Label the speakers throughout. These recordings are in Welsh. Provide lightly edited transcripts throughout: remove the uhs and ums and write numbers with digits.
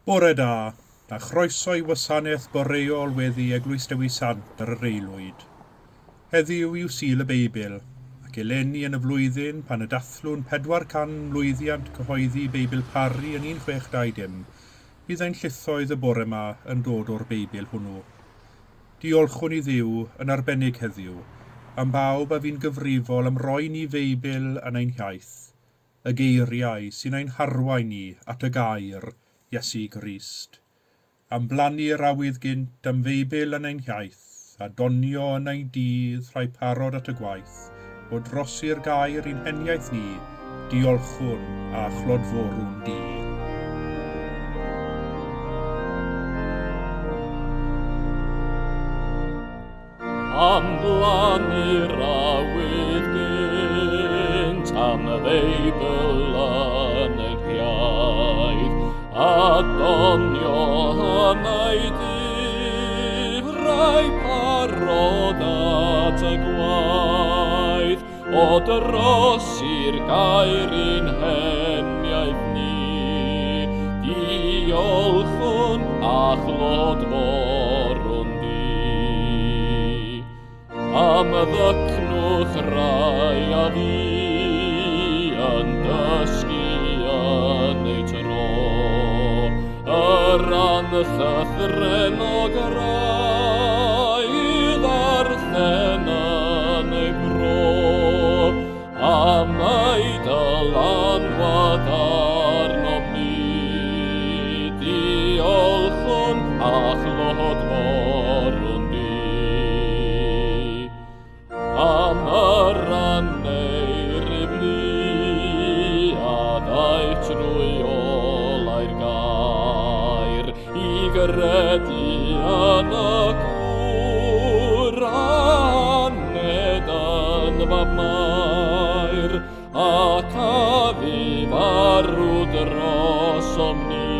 Speaker 1: Bore da, a chroeso i wasanaeth Boreol Weddi Eglwys Dewi Sant ar yr eilwyd. Heddiw yw Sul y Beibl, ac eleni yn y flwyddyn pan y dathlwn 400 mlwyddiant cyhoeddi Beibl Pari yn 1620, bydd ein llithoedd y bore yma yn dod o'r Beibl hwnnw. Diolchwn i Dduw yn arbennig heddiw, am bawb a fi'n gyfrifol am roi ni Beibl yn ein hiaith, y geiriau sy'n ein harwain ni at y gair, Iesu Grist. Am blannu'r awydd gynt am Beibl yn ein hiaith, a donio yn ein dydd rhai parod at y gwaith, o drosi'r gair i'n heniaeth ni, diolchwn a chlodforwn di.
Speaker 2: Am blannu'r awydd gynt am Beibl yn ein hiaith, a donio yn ei dydd rhai parod at y gwaith, o drosi'r gair i'n heniaeth ni, diolchwn a chlodforwn di. Am ddycnwch rai a fi yn dysgu yn ei tro, yr anllythren o graidd arthen yn ei bro, am ei dylanwad arno ni, diolchwn a chlodforwn di. Am yr aneuryflu a ddau trwy olau'r gair, i gredu yn y gŵr aned yn fab mair, ac a fi farw drosom ni,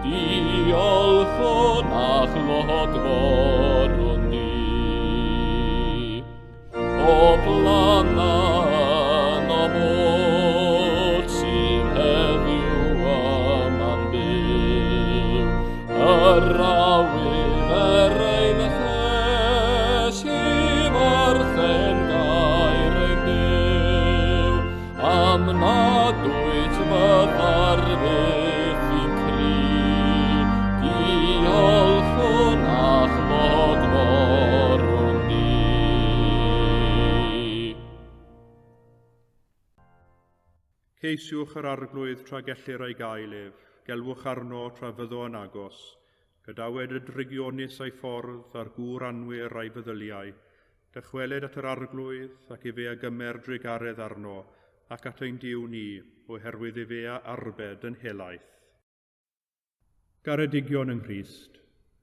Speaker 2: diolchwn a chlodforwn di. O blana yn o modd sy'n heddiw yma'n byw, yr awydd ein ches i marchen gair ein Duw, am nad wyt fyddar fydd i'n cri, diolchwn a chlodforwn di.
Speaker 1: Ceisiwch yr arglwydd tra gellir ei gaelef, gelwch arno tra fyddo yn agos, gydawed y drigionus ei ffordd a'r gŵr anwyr a'i feddyliau, dychweled at yr arglwydd ac i fe agymer drigaredd arno, ac at ein Duw ni, oherwydd i fe arbed yn helaeth. Garedigion yng Nghrist,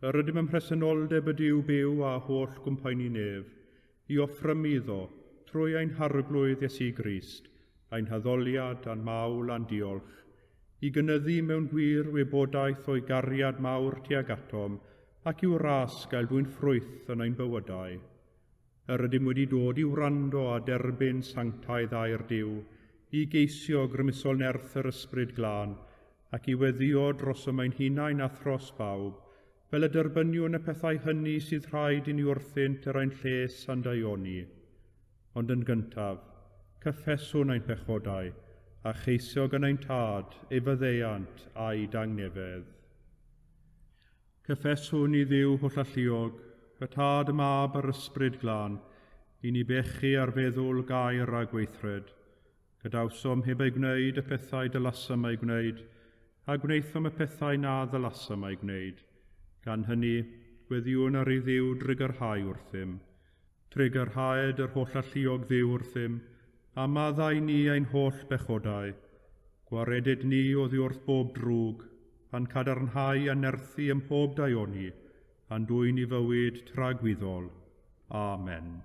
Speaker 1: yr ydym yn presenoldeb y Duw byw a holl gwmpaini nef, i offrym iddo, trwy ein harglwydd Iesu Grist, ein haddoliad a'n mawl a'n diolch, i gynyddu mewn gwir wybodaeth o'i gariad mawr tuag atom, ac i'w ras gael dwi'n ffrwyth yn ein bywydau. Yr ydym wedi dod i'w wrando a derbyn sanctaidd a'r Duw, i geisio grymusol nerth yr ysbryd glân, ac i weddio dros ein hunain a thros bawb, fel y derbyniwn y pethau hynny sydd rhaid i ni wrthynt yr ein lles a'n daioni. Ond yn gyntaf, cyffeswn ein pechodau, a cheisio gan ein tad, ei fyddeiant a'i dangnefedd. Cyffeswn i Dduw holl alluog, y tad y mab yr ysbryd glân, i ni bechu ar feddwl gair a gweithred, gydawsom heb ei gwneud y pethau dylasam ei gwneud, a gwneithom y pethau na ddylasam ei gwneud. Gan hynny, gweddiwn ar ei Dduw drigyrhau wrthym, trigyrhaed yr holl alluog Dduw wrthym, a maddau ni ein holl bechodau, gwaredid ni oddi wrth bob drwg, pan cadarnhau a nerthu ym mhob daioni, a'n dwy'n i fywyd tragwyddol. Amen.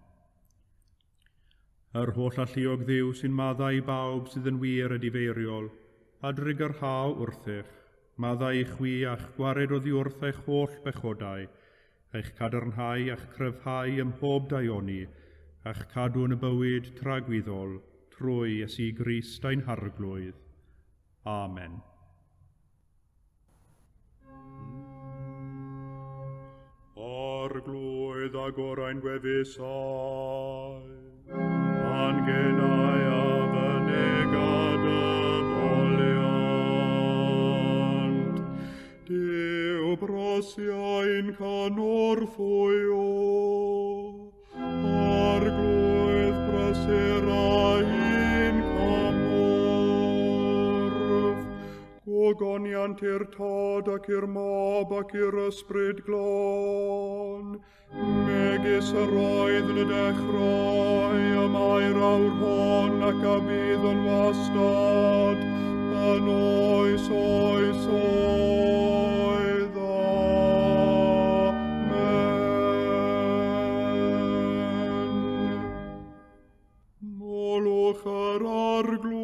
Speaker 1: Yr holl alluog Dduw sy'n maddau bawb sydd yn wir a difeiriol, a drigyrhaw wrthych, maddau i chwi a'ch gwared oddi wrth eich holl bechodau, eich cadarnhau a'ch cryfhau ym mhob daioni, a'ch cadw yn y bywyd tragwyddol, trwy Iesu Grist ein harglwydd. Amen. agorau'n gwefusau. An genau a fynegad y ddoliant. Dyw brosiau'n canorffwyo, ar glwydd brysurau'n camorf. Gogoniant i'r tad ac i'r mab ac i'r ysbryd glon. Megis yr oedd yn y dechrau, y mae'r awr hon ac a bydd yn wastad, yn oes oes oedd. Amen. Molwch yr arglwydd,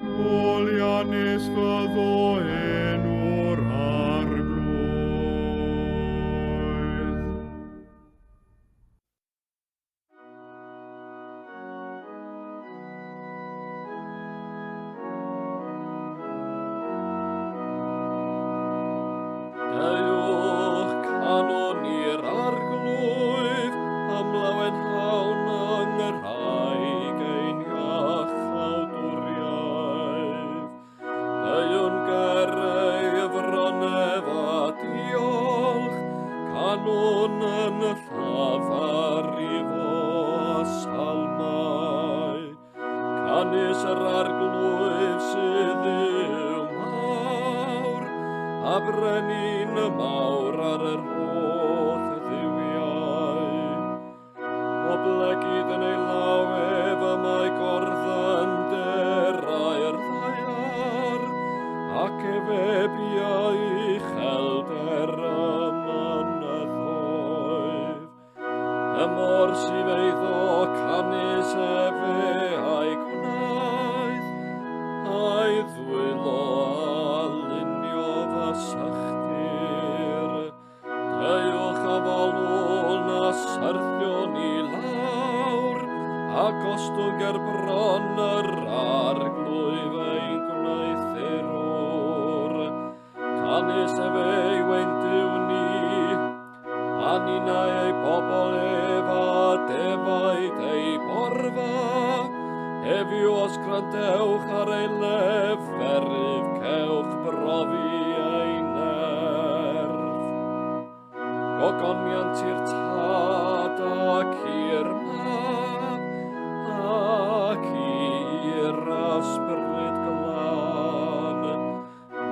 Speaker 1: Molianus fyddo enw'r arglwydd.
Speaker 2: Dewch canon i'r arglwydd, am lawen hawn yng ngyrhaig ein iach awdwriaeth. Dew'n gyrau fronef a diolch, canon yn y llafar i fo a salmau. Canis yr arglwydd sydd yw mawr, a brenin y mawr ar yr holl ddiwiau. O blegydd yn ei lawef y mae gorddyn derau'r ddaiar, ac efebiau uchelder y mynyddoedd. Y mor sydd eiddo canis efe a'i gwnaeth, a'i ddwylo a lunio fy sychdir. Dewch a folwn a syrthion i lawr, a gostwng ger bron yr arglwydd ein gwnaethurwr. Canis efe i wendiw ni, a nina ei bobl ef a defaid ei borfa. Heddiw os grandewch ar ei leferydd, cewch brofi ei nerf. Gogoniant i'r tad ac i'r mab, ac i'r ysbryd glan.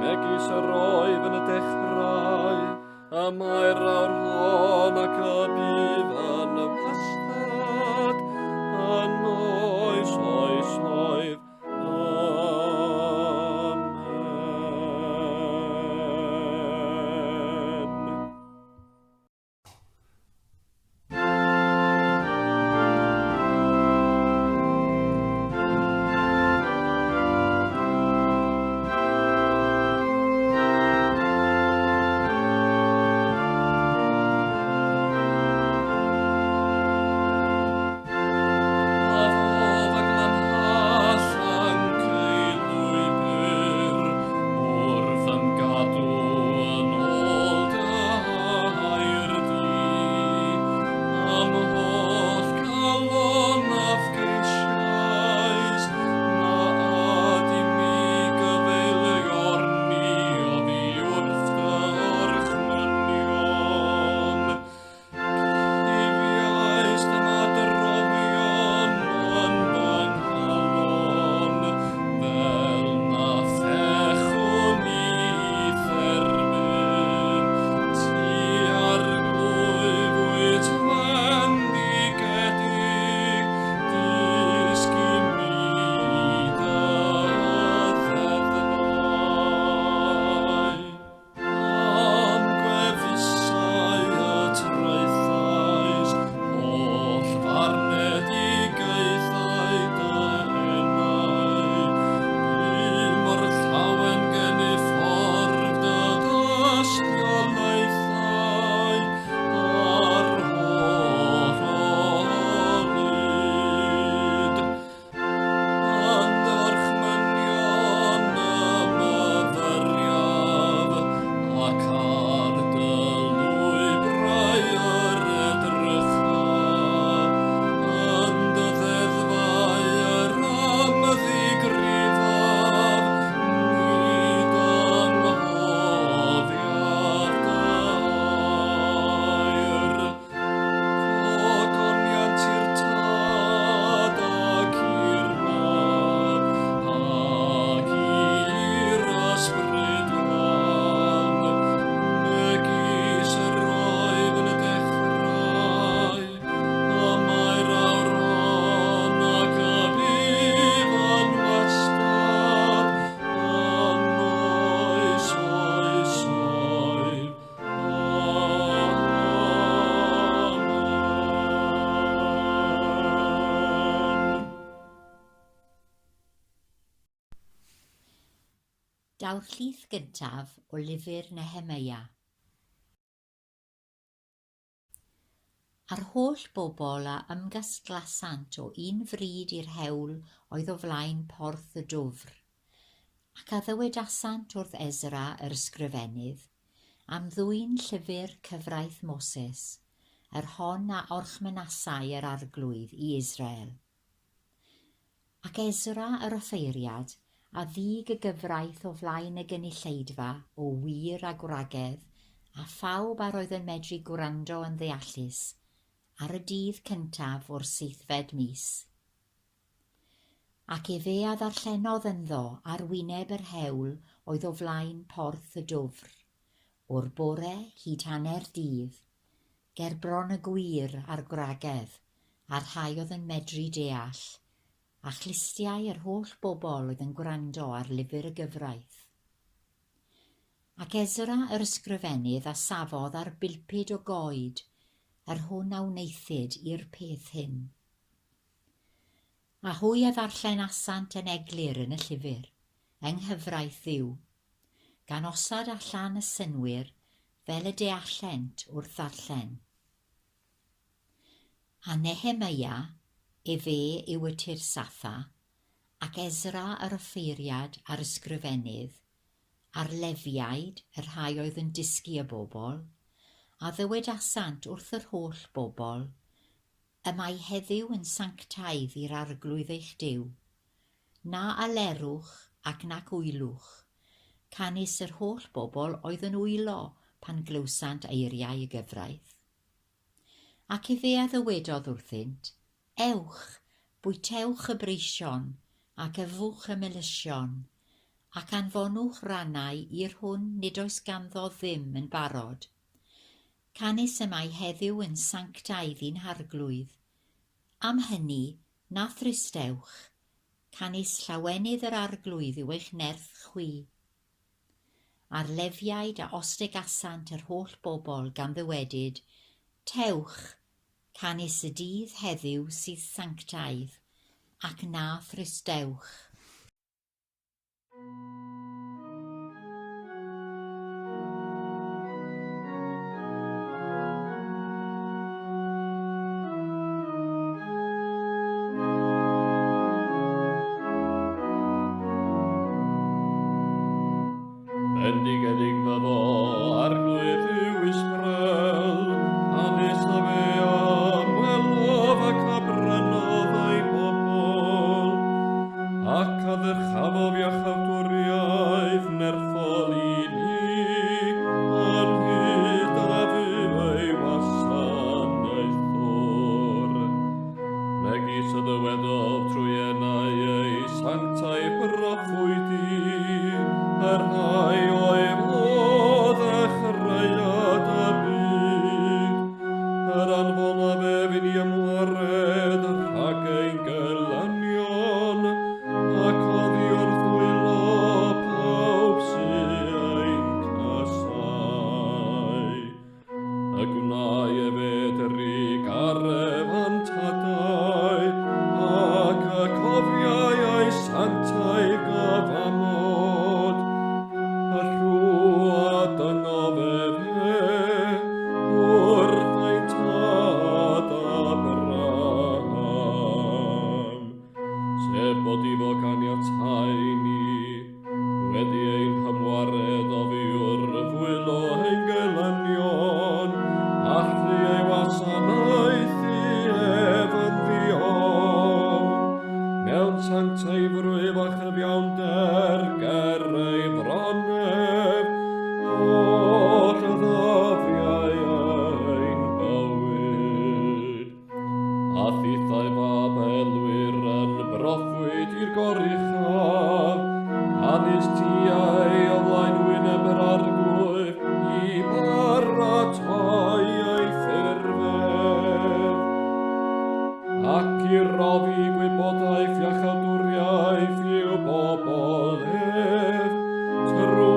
Speaker 2: Megis yr oedd yn y dechrau, a mae'r awr hon ac y bydd yn y wastad, yn oes oes oedd. Amen.
Speaker 3: Lawrllith gyntaf o lyfr Nehemia. A'r holl bobl a ymgasglasant o un fryd i'r hewl oedd o flaen porth y dwfr, ac a ddywedasant wrth Ezra yr ysgrifennydd am ddwyn llyfr cyfraith Moses, yr hon a orchmynasau yr arglwydd i Israel. Ac Ezra yr offeiriad a ddig y gyfraith o flaen y gynulleidfa o wir a gwragedd a phawb ar oedd yn medru gwrando yn ddeallus ar y dydd cyntaf o'r 7fed mis. Ac efe a ddarllenodd ynddo ar wyneb yr hewl oedd o flaen porth y dwfr, o'r bore hyd hanner dydd, ger bron y gwir a'r gwragedd, a'r rhai oedd yn medru deall, a chlistiau yr holl bobl oedd yn gwrando ar lyfr y gyfraith. Ac Ezra yr ysgrifennydd a safodd ar bilpid o goed, yr hwn a wneithid i'r peth hyn. A hwy a ddarllenasant yn eglur yn y llyfr, yng nghyfraith Dduw, gan osad allan y synwyr fel y deallent wrth ddarllen. A Nehemia, efe yw y tirsatha, ac Ezra yr offeiriad a'r ysgrifennydd, a'r lefiaid, yr rhai oedd yn dysgu y bobl, a ddywedasant wrth yr holl bobl, y mae heddiw yn sanctaidd i'r arglwydd eich Duw, na alerwch ac nac wylwch, canis yr holl bobl oedd yn wylo pan glywsant eiriau y gyfraith. Ac efe a ddywedodd wrthynt, ewch, bwytewch y breision, ac yfwch y melysion, ac anfonwch rannau i'r hwn nid oes ganddo ddim yn barod. Canis y mae heddiw yn sanctaidd i'n harglwydd. Am hynny, na thristewch, canis llawenydd yr arglwydd yw eich nerth chwi. A'r lefiaid a ostegasant yr holl bobl gan ddywedyd, tewch, canis y dydd heddiw sydd sanctaidd, ac na thristewch.
Speaker 2: Bendigedig fy fo arglwydd yw Israel, hanes a fe amwelodd ac abrynodd ei bobl, ac a ddyrchafodd iach awdwriaeth nerthol i ni, anhyd a fyw ei wasanaethwr. Megis y ddywedodd trwy enau ei sanctau proffwydi, yr rhai o'i flodd a chreuad y byd, yr anfon a fe fy'n i ymwared rhag ein gelynion, ac oddi wrth wylo pawb sy'n ein casau. Y gwnau e fe dyrrig aref antadau, ac y cofiau ei santau gafamod, a rhw a dyngo fe wrth ein tad Abraham. Sef bod i fo ganiatau ni, wedi ein hymwared o fiwr fwylo ein gelynion, allu ei wasanaethu ef yn ddiofn, mewn sanctau frwyf a chyfiawnder ger ei fronef, o'r ddofriau ein bywyd. A thithau Babelwyr yn broffwyd i'r goruchaf, hanes tiau o flaen wyneb yr arglwydd i baratoi ei ffurfedd, ac i roddi gwybodaeth iachawdwriaeth i'w bobl ef, trwy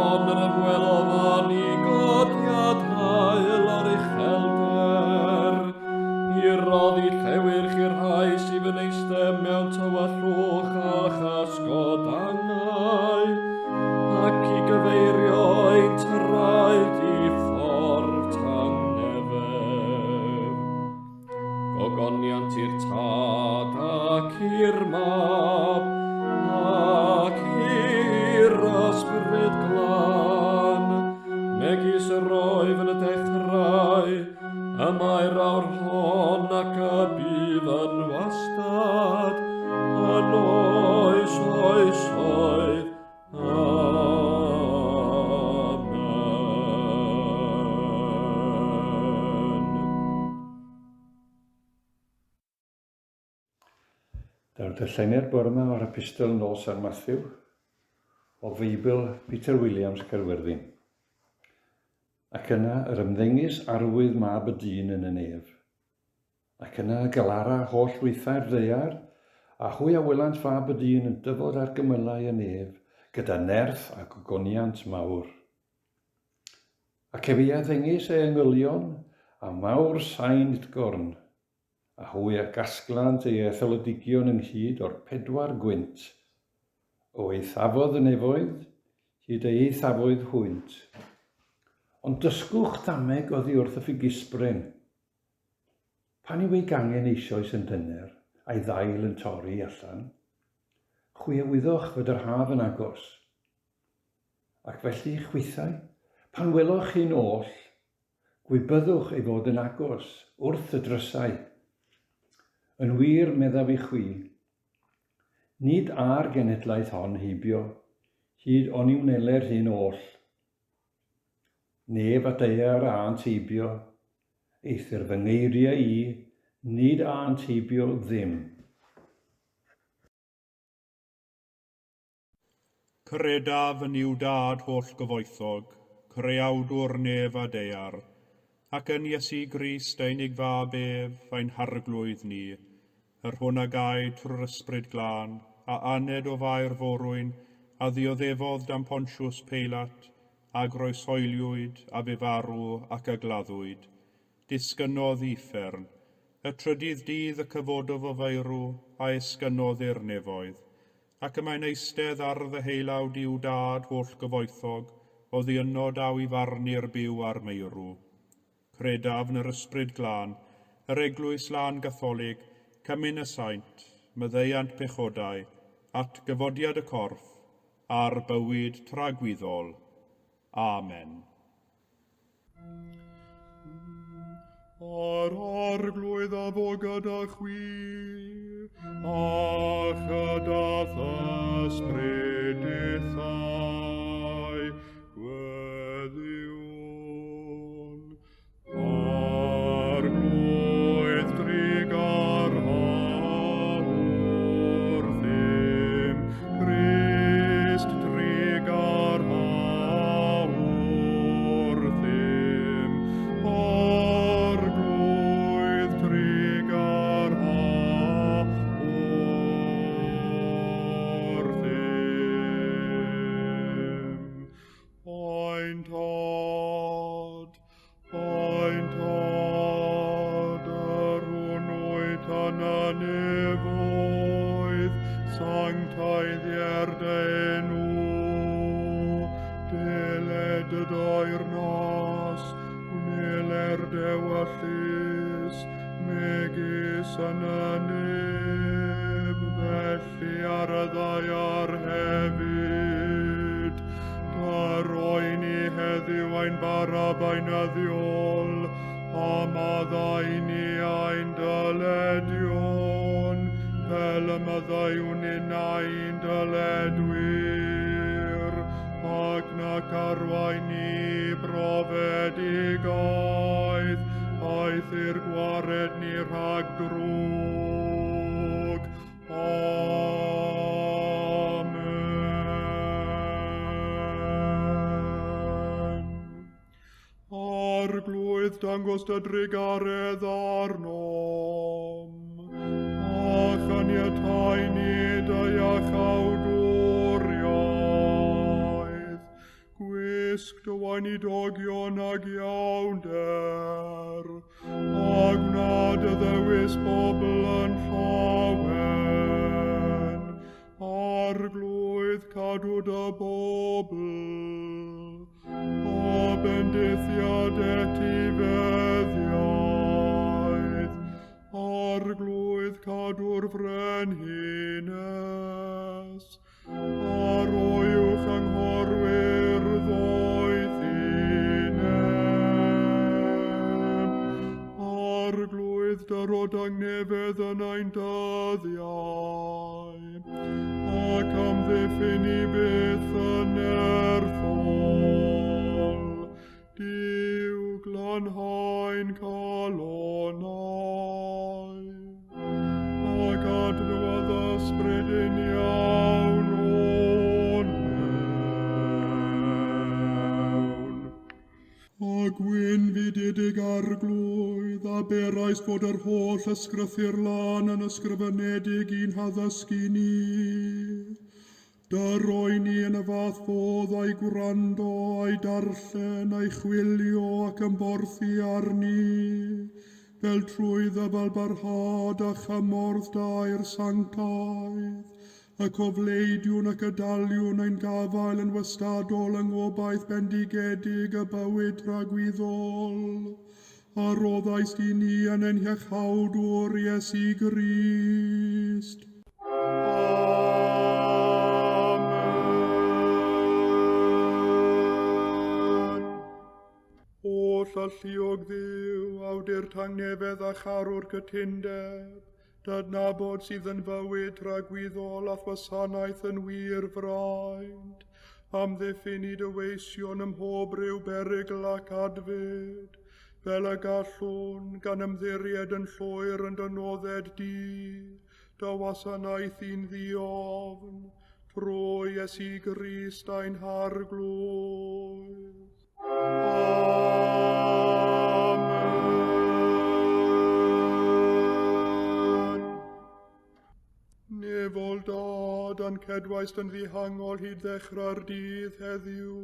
Speaker 2: hon yr ymwelo fan i godiad hael ar uchelder. I roddi llewyrch i'r rhai sydd yn eistedd mewn tywallwch a chasgodangau, ac i gyfeirio ein traed i ffordd tangnefedd. Gogoniant i'r tad ac i'r mab, ac i'r ysbryd glân, megis yr roedd yn y dechrau, y mae'r awr hon ac y bydd yn wastad, yn oes oes oedd. Amen.
Speaker 4: Daw'r darlleniad bore yma o'r epistol nôl Sant Matthew o Beibl Peter Williams Caerdydd. Ac yna yr ymddengys arwydd mab y dyn yn y nef. Ac yna galara holl weithau'r ddaear a hwy a wylant fab y dyn yn dyfod ar gymylau y nef gyda nerth a gogoniant mawr. Ac efia ddengys ei yngylion a mawr sain gorn a hwy a gasglant ei etholodigion ynghyd o'r 4 gwynt o eithafodd y nefoedd hyd ei eithafoedd hwynt. Ond dysgwch dameg oddi wrth y ffigisbryn. Pan yw ei gangen eisoes yn dyner a'i ddail yn torri allan, chwiewyddwch fod yr haf yn agos. Ac felly chwithau, pan weloch chi'n oll, gwybyddwch ei fod yn agos wrth y drysau. Yn wir meddaf i chwi, nid ar genedlaeth hon heibio, hyd on i'w neler hyn oll. Neb a deiar a ant heibio, eithir fy ngeiriau i, nid a ant heibio ddim.
Speaker 1: Credaf yn i'w dad holl gyfoethog, creawdwr nef a deiar, ac yn Iesu Grist einig fab ef, ein harglwydd ni, yr hwn a gai trwy'r ysbryd glân, a aned o fair forwyn, a ddioddefodd dan Pontiws Peilat, a groesoeliwyd, a fe farw ac a gladdwyd. Disgynnodd uffern, y trydydd dydd y cyfododd o feirw, a esgynnodd i'r nefoedd, ac y mae'n eistedd ar ddeheilawd i'w dad holl gyfoethog, o ddiynod aw i farnu'r byw ar meirw. Credaf yn yr ysbryd glân, yr Eglwys lan Gatholig, cymyn y saint, myddeiant pechodau, at gyfodiad y corff, a'r bywyd tragwyddol. Amen. Ar arglwydd a fo gyda chwi, a chydath ysbryd ithau, gweddiwn. Arglwydd drig ar hawr ddim, Crist drig ar hawr ddim, arglwydd drig ar hawr ddim. Oen tad, yr hwnnwyd yn y nefoedd, sanctaidd i'r enw, deled y dair nas, wneler dewyllus, megis yn y neb, felly ar y ddaiar hefyd. Dar oen i heddiw ein barab ein addiol, a maddau ni ein dyledion, fel y maddaiwn in ein dyledwyr, ac nac arwain ni brofedigaeth, aeth i'r gwared ni rhag drwg. Amen. Arglwydd dangos dy drigaredd arnom, a chaniatau ni dy iachawdwriaeth, wisg dywain I dogion ag iawnder, a wnad y ddewis bobl yn llawen, arglwydd cadwd y bobl, o bendithiad etifeddiaeth, arglwydd cadw'r frenhines, ar oiwch anghorwyr ddoethinem, arglwydd dyrod angnefedd yn ein dyddiau, ac amddiffyn I byth yn erthol, Duw glanhaen calonau, ac adnodd ysbryd yn iawn o'n mewn. A gwyn fudedig arglwydd, a berais fod yr holl ysgrythu'r lan yn ysgrifenedig i'n haddysgu ni. Dyroi ni yn y fath fodd a'i gwrando, a'i darllen, a'i chwilio ac ymborthi arni, fel trwy ddyfal barhad a chymorth dair sanctaidd, y cofleidiwn ac y daliwn ein gafael yn wystadol yng ngobaith bendigedig y bywyd rhagwyddol, a roddais di ni yn ein hiechawdwr Iesu Grist. Lluog Dduw, awdur tangnefedd a charwr cytundeb, dydnabod sydd yn fywyd rhagwyddol a thwasanaeth yn wir fraint, amddiffyn I dyweision ym mhob ryw berygl ac adfyd, fel y gallwn gan ymddiried yn llwyr yn dynodded di, dy wasanaeth i'n ddiofn, trwy Iesu Grist ein harglwydd. Nefol dad yn cedwaist yn ddihangol hyd ddechrau'r dydd heddiw,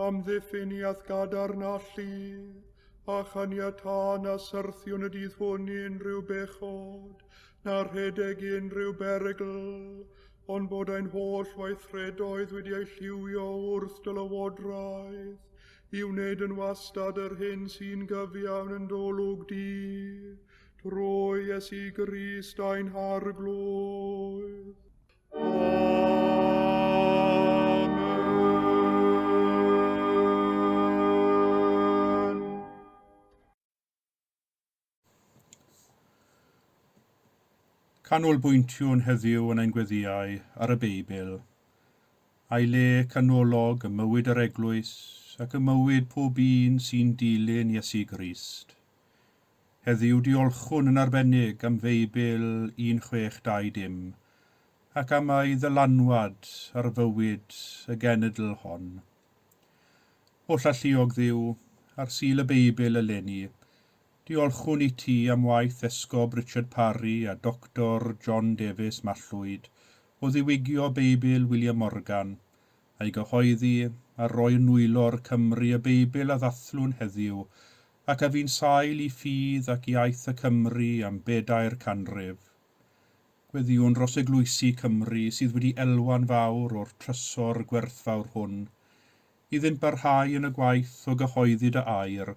Speaker 1: amddiffyn I athgadarn allu, a chaniatân a syrthiwn y dydd hwn I unrhyw bechod, na rhedeg I unrhyw berygl, ond bod ein holl weithredoedd wedi ei lliwio wrth dylywodraeth, I wneud yn wastad yr hyn sy'n gyfiawn yn dolwg di, trwy Iesu Grist ein harglwydd. Amen. Canolbwyntiwn heddiw yn ein gweddiau ar y Beibl, a'i le canolog y mywyd yr Eglwys ac y mywyd pob un sy'n dilyn Iesu Grist. Heddiw diolchwn yn arbennig am Beibl 1620 ac am ei ddylanwad ar fywyd y genedl hon. O lluog Dduw, ar sil y Beibl eleni, diolchwn I ti am waith esgob Richard Parry a Dr. John Davies Mallwyd o ddiwygio Beibl William Morgan, a'i gyhoeddi a roi nwylo'r Cymru y Beibl a ddathlwn heddiw, ac a fi'n sail I ffydd ac iaith y Cymru am 4 canrif. Gweddiwn dros eglwysi Cymru sydd wedi elwan fawr o'r trysor gwerthfawr hwn, iddynt barhau yn y gwaith o gyhoeddi dy air,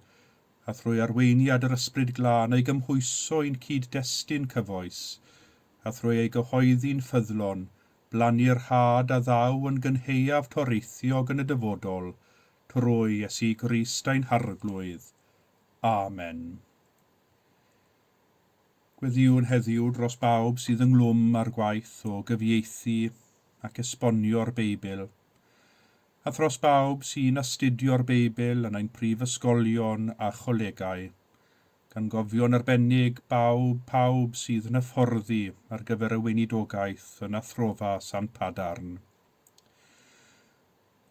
Speaker 1: a thrwy arweiniad yr ysbryd glân ei gymhwyso i'n cyd-destun cyfoes, a thrwy ei gyhoeddi'n ffyddlon, blannu'r had a ddaw yn gynheuaf toreithiog yn y dyfodol, trwy Iesu Grist ein harglwydd. Amen. Gweddiwn heddiw dros bawb sydd ynglwm ar gwaith o gyfieithu ac esbonio'r Beibl, a thros bawb sy'n astudio'r Beibl yn ein prifysgolion a cholegau, gan gofio'n arbennig pawb sydd yn hyfforddi ar gyfer y weinidogaeth yn athrofa Sant Padarn.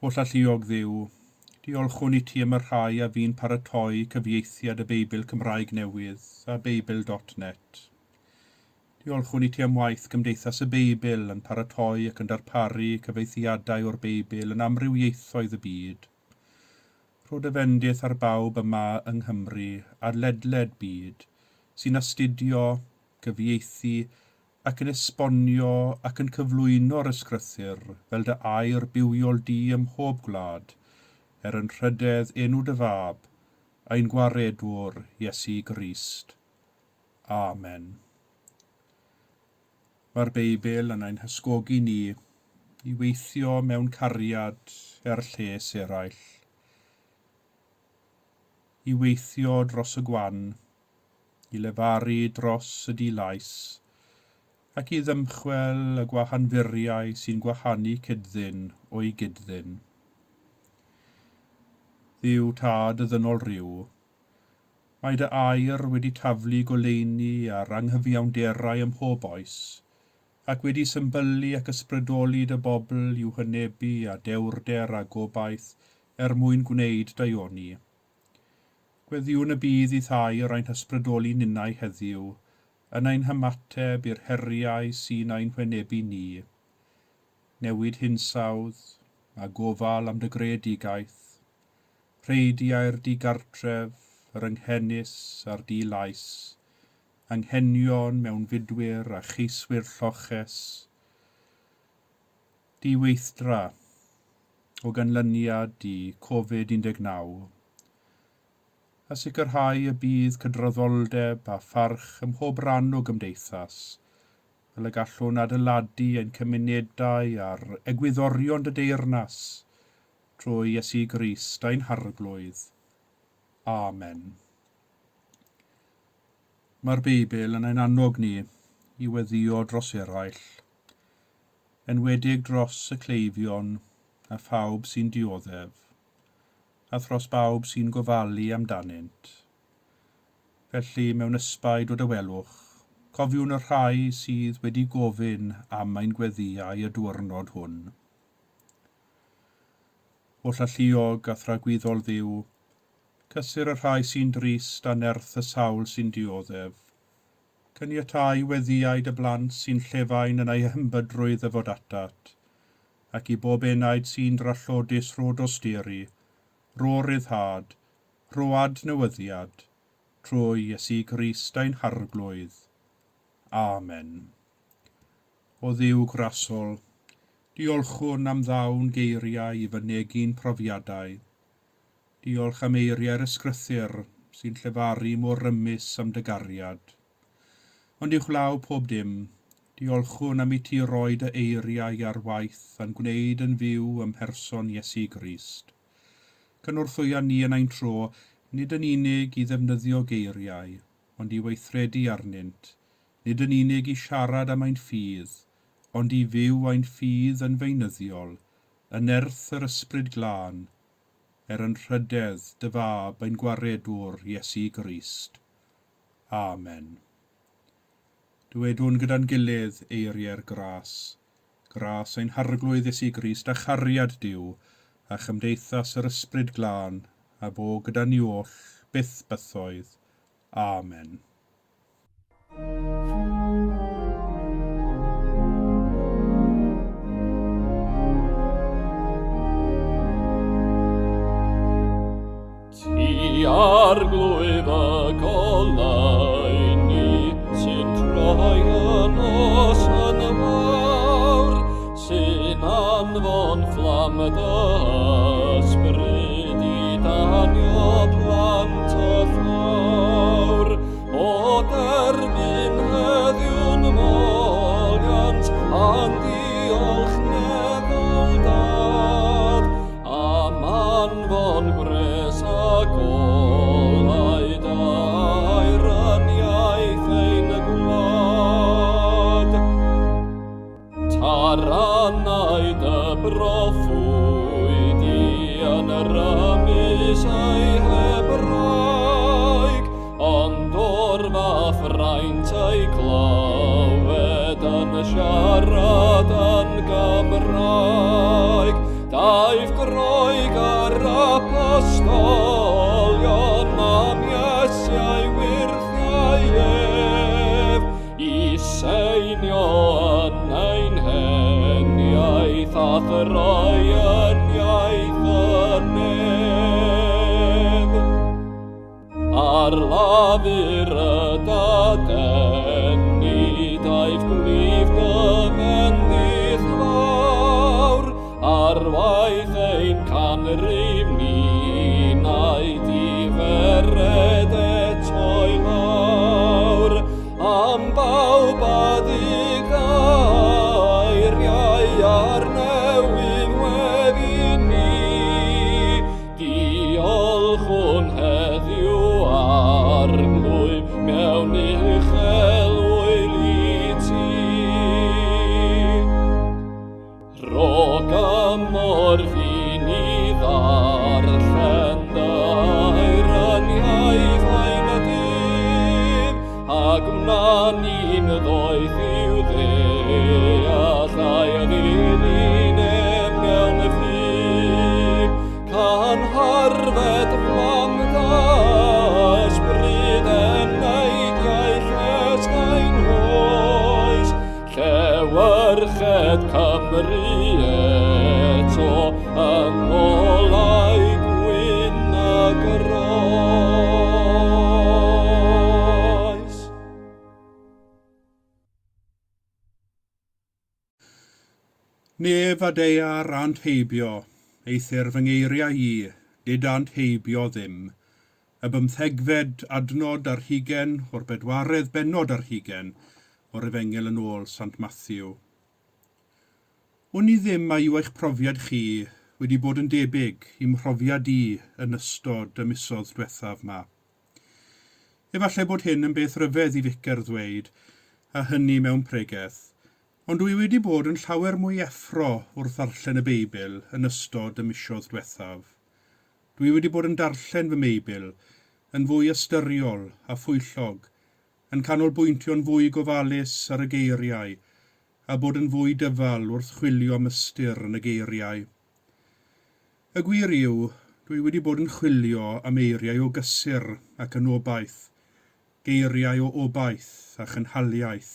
Speaker 1: O lluog Dduw, diolchwn I ti am y rhai a fi'n paratoi cyfieithiad y Beibl Cymraeg Newydd a Beibl.net. Diolchwn I ti am waith Cymdeithas y Beibl yn paratoi ac yn darparu cyfeithiadau o'r Beibl yn amryw ieithoedd y byd. Rho dy fendith ar bawb yma yng Nghymru a'r ledled byd, sy'n astudio, gyfieithu ac yn esbonio ac yn cyflwyno'r ysgrythyr fel dy air bywiol di ym mhob gwlad, yn rhydedd enw dy fab, a'n gwaredwr Iesu Grist. Amen. Mae'r Beibl yn ein hysgogi ni i weithio mewn cariad lles eraill, i weithio dros y gwan, i lefaru dros y dilais, ac i ddymchwel y gwahanfuriau sy'n gwahanu cyddyn o'i gyddyn. Dduw tad y ddynol ryw, mae dy air wedi taflu goleuni ar anghyfiawnderau ym mhob oes, ac wedi symbylu ac ysbrydoli dy bobl i'w hynebu a dewrder a gobaith mwyn gwneud daioni. Gweddiwn y bydd i thair ein hysbrydoli ninnau heddiw, yn ein hymateb i'r heriau sy'n ein hwynebu ni. Newid hinsawdd, a gofal am dy greadigaeth, rheidiau'r digartref, yr anghennus a'r dilais, anghenion mewn fudwyr a cheiswyr lloches, diweithdra o ganlyniad i Covid-19, a sicrhau y bydd cydraddoldeb a pharch ym mhob ran o gymdeithas, fel y gallwn adeiladu ein cymunedau a'r egwyddorion dy deyrnas, trwy Iesu Grist ein harglwydd. Amen. Mae'r Beibl yn ein annog ni i weddio dros eraill, enwedig dros y cleifion a phawb sy'n dioddef, a thros bawb sy'n gofalu amdanynt. Felly mewn ysbaid o dywelwch, cofiwn y rhai sydd wedi gofyn am ein gweddiau y diwrnod hwn. O llalluog a thragwyddol Dduw, cysur y rhai sy'n drist a nerth y sawl sy'n dioddef. Cyniatau weddiau dy blant sy'n llefain yn ei hymbydrwydd y fod atat, ac i bob enaid sy'n drallodus ro dosteri, ro ryddhad, road newyddiad, trwy Iesu Grist ein harglwydd. Amen. O Dduw grasol, diolchwn am ddawn geiriau i fynegu'n profiadau. Diolch am eiriau'r ysgrythyr sy'n llefaru mor rymus am dy gariad. Ond i'ch law pob dim, diolchwn am i ti roi dy eiriau ar waith a'n gwneud yn fyw ym mherson Iesu Grist. Cynorthwya ni yn ein tro, nid yn unig i ddefnyddio geiriau, ond i weithredu arnynt, nid yn unig i siarad am ein ffydd, ond i fyw ein ffydd yn feunyddiol, yn nerth yr ysbryd glân, yn rhydedd dy fab ein gwaredwr Iesu Grist. Amen. Dywedwn gyda'n gilydd eiriau'r gras ein harglwydd Iesu Grist a chariad Duw, a chymdeithas yr ysbryd glân, a bo gyda ni oll byth bythoedd. Amen.
Speaker 2: Ti arglwydd y golau ni, sy'n troi yn os yn fawr, sy'n anfon fflam dy ysbryd i danio plant y ffawr. O derbyn heddiw'n moliant, a'n diolch nefel dad, am anfon gres a golau dair yn iaith ein gwlad. Tarannau dy broffwyd i yn yr ymys ei Hebraeg, ond o'r fath fraint ei clywed yn siarad yn Gymraeg. Daeth groeg ar apostolion am Iesiau wirthiau i seinio yn ein heniaeth a throi yn iaith y nef. fyr y daden ni daeth gwlif dyfennydd fawr, arwaith ein canrif ni naid i fered eto'i lawr, am bawb addig eiriau ar newydd weddi ni, diolchwn heddiw ar glwyf mewn uchelwyl i ti. Rog amor fi'n i ddarllen dairaniaeth ein y dydd, ac wna ni'n ddoeth i'w ddeall a'i ddilyn mewn y ffydd, can harfed flam ysbryd enaidiau llesgain hoes, llewyrched Cymru eto yn olau gwyn a groes.
Speaker 1: Nef a deiar ant heibio, eithir fy ngeiriau I, did ant heibio ddim, y bymthegfed adnod ar hugen o'r bedwaredd bennod ar hugen o'r Efengel yn ôl Sant Matthew. Wn i ddim a yw eich profiad chi wedi bod yn debyg i'm mhrofiad I yn ystod y misoedd diwethaf yma. Efallai bod hyn yn beth ryfedd I ficer ddweud, a hynny mewn pregeth, ond dwi wedi bod yn llawer mwy effro wrth ddarllen y Beibl yn ystod y misoedd diwethaf. Dwi wedi bod yn darllen fy Beibl yn fwy ystyriol a phwyllog, yn canolbwyntio'n fwy gofalus ar y geiriau, a bod yn fwy dyfal wrth chwilio am ystyr yn y geiriau. Y gwir yw, dwi wedi bod yn chwilio am eiriau o gysur ac yn obaith, geiriau o obaith a chynhaliaeth,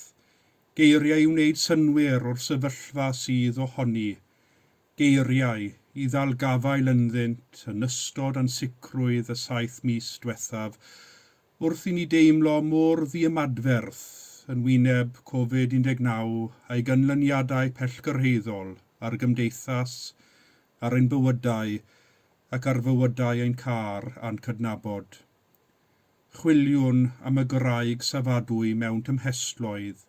Speaker 1: geiriau i wneud synwyr o'r sefyllfa sydd ohoni, geiriau I ddal gafael ynddynt yn ystod ansicrwydd y 7 mis diwethaf, wrth I ni deimlo mor ddiymadferth yn wyneb Covid-19 a'i gynlyniadau pellgyrhaeddol ar gymdeithas, ar ein bywydau ac ar fywydau ein car a'n cydnabod. Chwiliwn am y Gymraeg safadwy mewn tymhesloedd,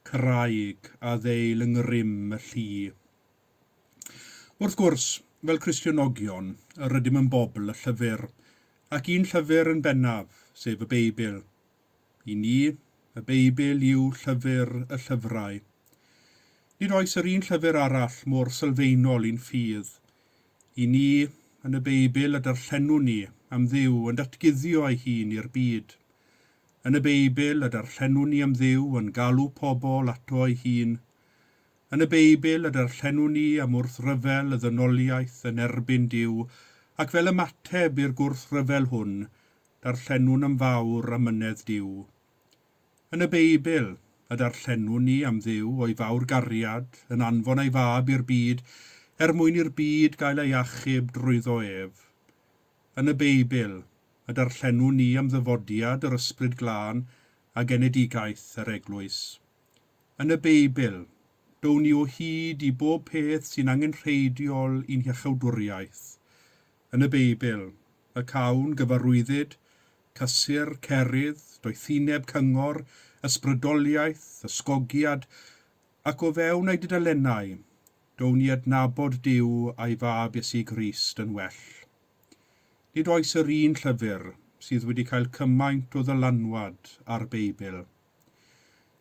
Speaker 1: craig a ddeil yng ngrym y llu. Wrth gwrs, fel Cristionogion, rydym yn bobl y llyfr, ac un llyfr yn bennaf, sef y Beibl. I ni, y Beibl yw llyfr y llyfrau. Nid oes yr un llyfr arall mor sylfaenol i'n ffydd. I ni, yn y Beibl, y darllenwn ni am Dduw yn datguddio ei hun i'r byd. Yn y Beibl, y darllenwn ni am Dduw yn galw pobl ato ei hun. Yn y Beibl, y darllenwn ni am wrthryfel y ddynoliaeth yn erbyn Duw, ac fel ymateb i'r gwrthryfel hwn, darllenwn am fawr amynedd Duw. Yn y Beibl, y darllenwn ni am Dduw o'i fawr gariad yn anfon ei fab i'r byd, mwyn i'r byd gael ei achub drwyddo ef. Yn y Beibl, y darllenwn ni am ddyfodiad yr ysbryd glân a genedigaeth yr Eglwys. Yn y Beibl, down ni o hyd I bob peth sy'n angenrheidiol i'n hiachawdwriaeth. Yn y Beibl, y cawn gyfarwyddyd, cysur, cerydd, doethineb cyngor, ysbrydoliaeth, ysgogiad, ac o fewn ei dudalennau, down ni adnabod Duw a'i fab Iesu Grist yn well. Nid oes yr un llyfr sydd wedi cael cymaint o ddylanwad ar Beibl.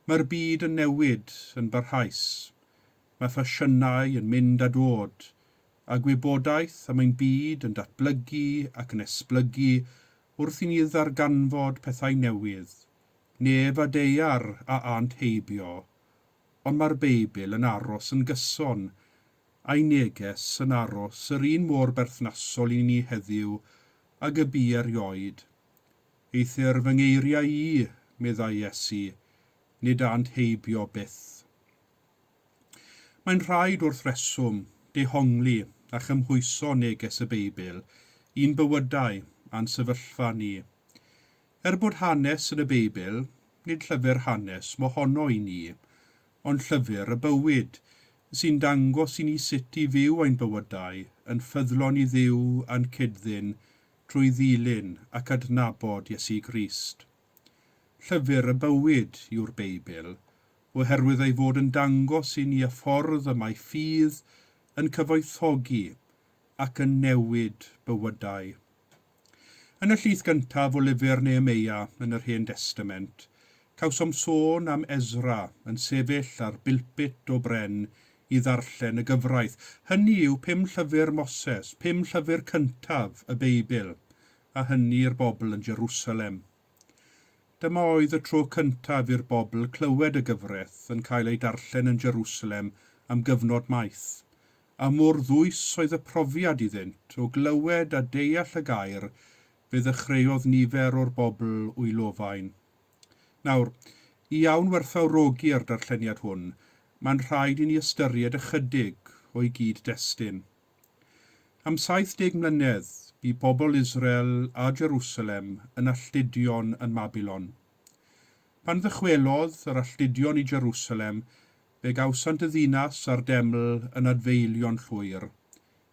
Speaker 1: Mae'r byd yn newid yn barhaus, mae ffasiynau yn mynd a dod, a gwybodaeth am ein byd yn datblygu ac yn esblygu wrth I ni ddarganfod pethau newydd, nef a deiar a ant heibio, ond mae'r Beibl yn aros yn gyson, a'i neges yn aros yr un mor berthnasol I ni heddiw ag y bu erioed. Eithir fy ngeiriau I, meddai Iesu, nid ant heibio byth. Mae'n rhaid wrth reswm, dehongli a chymhwyso neges y Beibl, un bywydau a'n sefyllfa ni. Bod hanes yn y Beibl, nid llyfr hanes mohono i ni, ond llyfr y bywyd, sy'n dangos i ni sut i fyw ein bywydau, yn ffyddlon i Dduw a'n cydddyn trwy ddilyn ac adnabod Iesu Grist. Llyfr y bywyd yw'r Beibl, oherwydd ei fod yn dangos i ni y ffordd y mae ffydd yn cyfoethogi ac yn newid bywydau. Yn y llys gyntaf o lyfr Nehemia yn yr Hen Testament, cawsom sôn am Ezra yn sefyll ar bilpit o bren i ddarllen y gyfraith. Hynny yw 5 llyfr Moses, 5 llyfr cyntaf y Beibl, a hynny i'r bobl yn Jerusalem. Dyma oedd y tro cyntaf i'r bobl clywed y gyfraith yn cael ei darllen yn Jerusalem am gyfnod maith, a mor ddwys oedd y profiad iddynt o glywed a deall y gair fe ddechreuodd nifer o'r bobl o'i lofain. Nawr, i iawn werthfawrogi'r darlleniad hwn, mae'n rhaid i ni ystyried ychydig o'i gyd-destun. Am 70 mlynedd, bu bobl Israel a Jerusalem yn alltudion yn Babylon. Pan ddychwelodd yr alltudion i Jerusalem, fe gawsant y ddinas a'r deml yn adfeilion llwyr.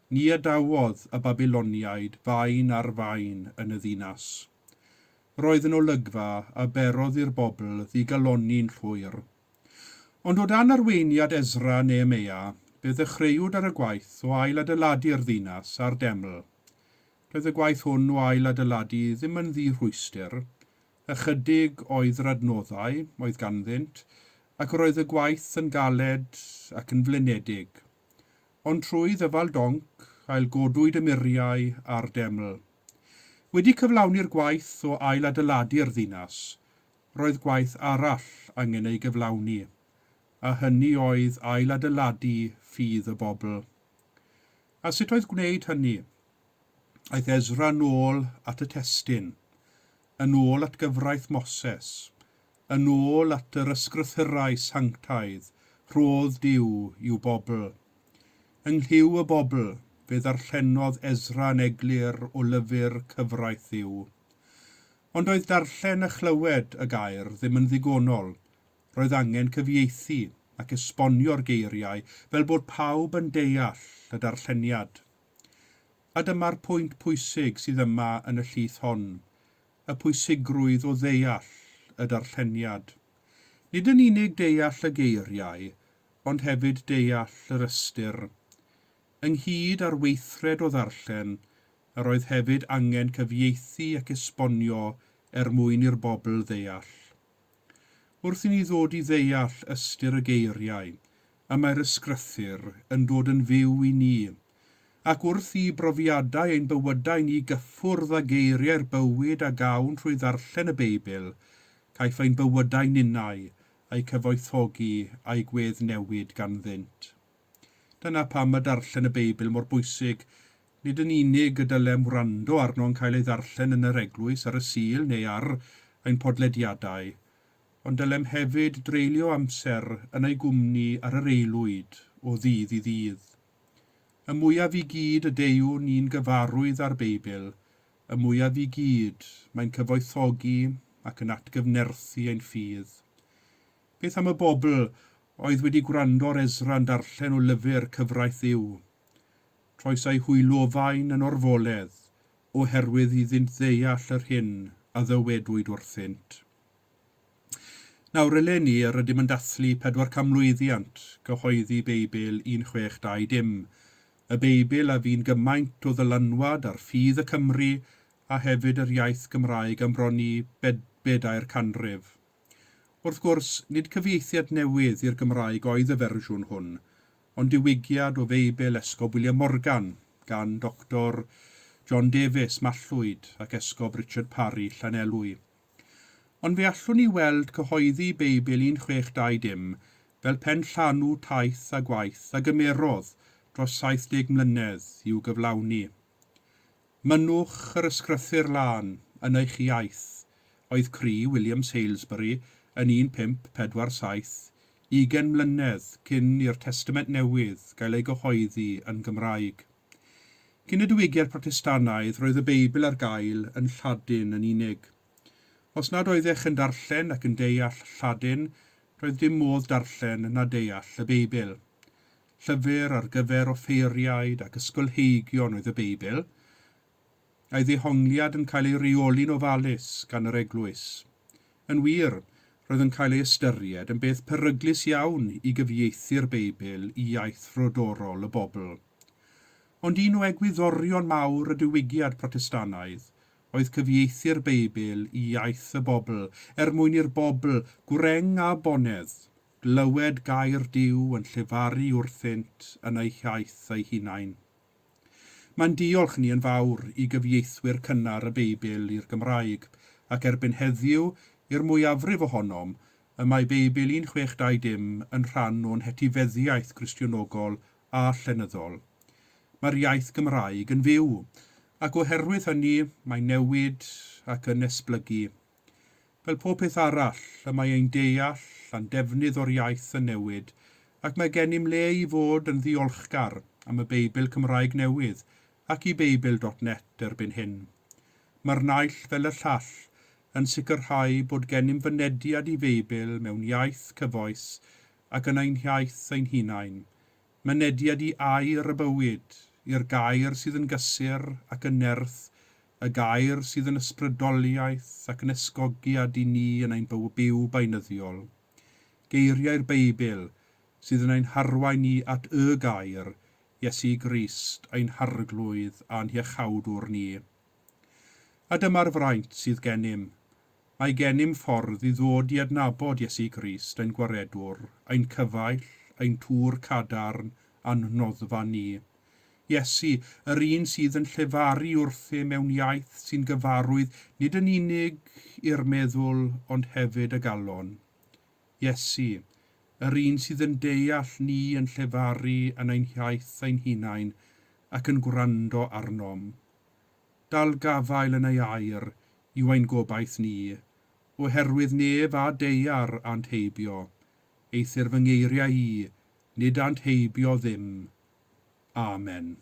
Speaker 1: Ni adawodd y Babyloniaid fain ar fain yn y ddinas. Roedd yn olygfa a berodd i'r bobl ddigaloni'n llwyr. Ond o dan arweiniad Ezra Nehemia, fe ddechreuwyd ar y gwaith o ail-adeiladu'r ddinas a'r deml. Roedd y gwaith hwn o ail-adeiladu ddim yn ddirhwystyr, ychydig oedd yr adnoddau oedd ganddynt, ac roedd y gwaith yn galed ac yn flinedig. Ond trwy ddyfal donc, ailgodwyd y muriau a'r deml. Wedi cyflawni'r gwaith o ail-adeiladu'r ddinas, roedd gwaith arall angen ei gyflawni, a hynny oedd ail-adeiladu ffydd y bobl. A sut oedd gwneud hynny? Aeth Ezra nôl at y testun, yn ôl at gyfraith Moses, yn ôl at yr ysgrythurau sanctaidd, rhodd Duw i'w bobl. Ynghyw y bobl, fe ddarllenodd Ezra yn eglur o lyfr cyfraith Dduw. Ond oedd darllen a chlywed y gair ddim yn ddigonol. Roedd angen cyfieithu ac esbonio'r geiriau fel bod pawb yn deall y darlleniad. A dyma'r pwynt pwysig sydd yma yn y llys hon, y pwysigrwydd o ddeall y darlleniad. Nid yn unig deall y geiriau, ond hefyd deall yr ystyr. Ynghyd ar weithred o ddarllen, yr oedd hefyd angen cyfieithu ac esbonio mwyn i'r bobl ddeall. Wrth i ni ddod i ddeall ystyr y geiriau, a mae'r ysgrythur yn dod yn fyw i ni, ac wrth i brofiadau ein bywydau ni gyffwrdd â geiriau'r bywyd a gawn trwy ddarllen y Beibl, caiff ein bywydau ninnau a'i cyfoethogi a'i gweddnewid ganddynt. Dyna pam y darllen y Beibl mor bwysig, nid yn unig y dylem wrando arno'n cael ei ddarllen yn yr Eglwys ar y Sul neu ar ein podlediadau, ond dylem hefyd dreulio amser yn ei gwmni ar yr eilwyd o ddydd i ddydd. Y mwyaf i gyd y Duw ni'n gyfarwydd ar Beibl, y mwyaf i gyd mae'n cyfoethogi ac yn atgyfnerthu ein ffydd. Beth am y bobl oedd wedi gwrando ar Ezra yn darllen o lyfr cyfraith Dduw? Troes ei hwylofain yn orfoledd, oherwydd iddynt ddeall yr hyn a ddywedwyd wrthynt. Nawr eleni rydym yn dathlu 400 mlwyddiant gyhoeddi Beibl 1620, y Beibl a fi'n gymaint o ddylanwad ar ffydd y Cymru a hefyd yr iaith Gymraeg am bron i 4 canrif. Wrth gwrs, nid cyfieithiad newydd i'r Gymraeg oedd y fersiwn hwn, ond diwygiad o Beibl Esgob William Morgan gan Dr. John Davies Mallwyd ac Esgob Richard Parry Llanelwy. Ond fe allwn ni weld cyhoeddi Beibl 1620 fel pen llanw taith a gwaith a gymerodd dros 70 mlynedd i'w gyflawni. Mynwch yr ysgrythur lan yn eich iaith, oedd cri William Salisbury yn 1547, 20 mlynedd cyn i'r Testament Newydd gael ei gyhoeddi yn Gymraeg. Cyn y diwygiad Protestanaidd roedd y Beibl ar gael yn Lladin yn unig. Os nad oeddech yn darllen ac yn deall Lladin, roedd dim modd darllen na deall y Beibl. Llyfr ar gyfer offeiriaid ac ysgolheigion oedd y Beibl, a'i ddehongliad yn cael ei reoli'n ofalus gan yr Eglwys. Yn wir, roedd yn cael ei ystyried yn beth peryglus iawn i gyfieithu'r Beibl i iaith frodorol y bobl. Ond un o egwyddorion mawr y diwygiad Protestanaidd oedd cyfieithu'r Beibl i iaith y bobl, mwyn i'r bobl gwreng a bonedd, glywed gair Duw yn llefaru wrthynt yn eu iaith eu hunain. Mae'n diolch ni yn fawr i gyfieithwyr cynnar y Beibl i'r Gymraeg, ac erbyn heddiw, i'r mwyafrif ohonom, y mae Beibl 1620 yn rhan o'n hetifeddiaeth Cristionogol a llenyddol. Mae'r iaith Gymraeg yn fyw, ac oherwydd hynny mae'n newid ac yn esblygu. Fel pob peth arall, y mae ein deall a'n defnydd o'r iaith yn newid, ac mae gennym le i fod yn ddiolchgar am y Beibl Cymraeg newydd ac i Beibl.net erbyn hyn. Mae'r naill fel y llall yn sicrhau bod gennym fynediad i Beibl mewn iaith cyfoes ac yn ein iaith ein hunain. Mynediad i air y bywyd, i'r gair sydd yn gysur ac yn nerth, y gair sydd yn ysbrydoliaeth ac yn esgogiad i ni yn ein byw beunyddiol. Geiriau'r Beibl sydd yn ein harwain ni at y gair, Iesu Grist, ein harglwydd a'n hiechawdwr ni. A dyma'r fraint sydd gennym. Mae gennym ffordd i ddod i adnabod Iesu Grist, ein gwaredwr, ein cyfaill, ein tŵr cadarn a'n noddfa ni. Iesu, yr un sydd yn llefaru wrthi mewn iaith sy'n gyfarwydd nid yn unig i'r meddwl ond hefyd y galon. Iesu, yr un sydd yn deall ni yn llefaru yn ein iaith ein hunain ac yn gwrando arnom. Dal gafael yn ei air yw ein gobaith ni, oherwydd neb a deiar ant heibio, eithir fy ngeiriau i, nid ant heibio ddim. Amen.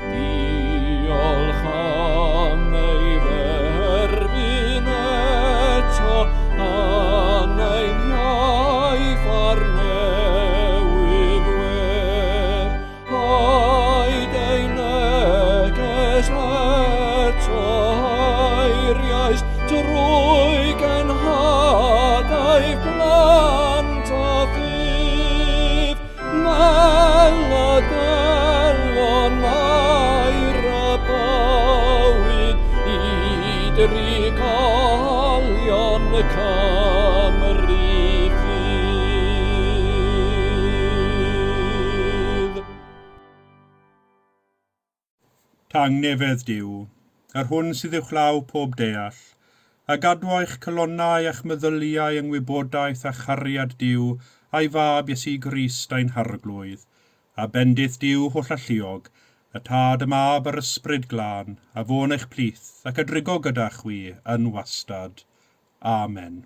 Speaker 2: Diolch am ei
Speaker 1: Tangnefedd Duw, yr hwn sydd uwchlaw pob deall, a gadwa eich colonnau a'ch meddyliau yng ngwybodaeth a chariad Duw a'i fab Iesu Grist a'n harglwydd, a bendith Duw holl alluog, y tad y mab yr ysbryd glân, a fôn eich plith ac ydrigo gyda chwi yn wastad. Amen.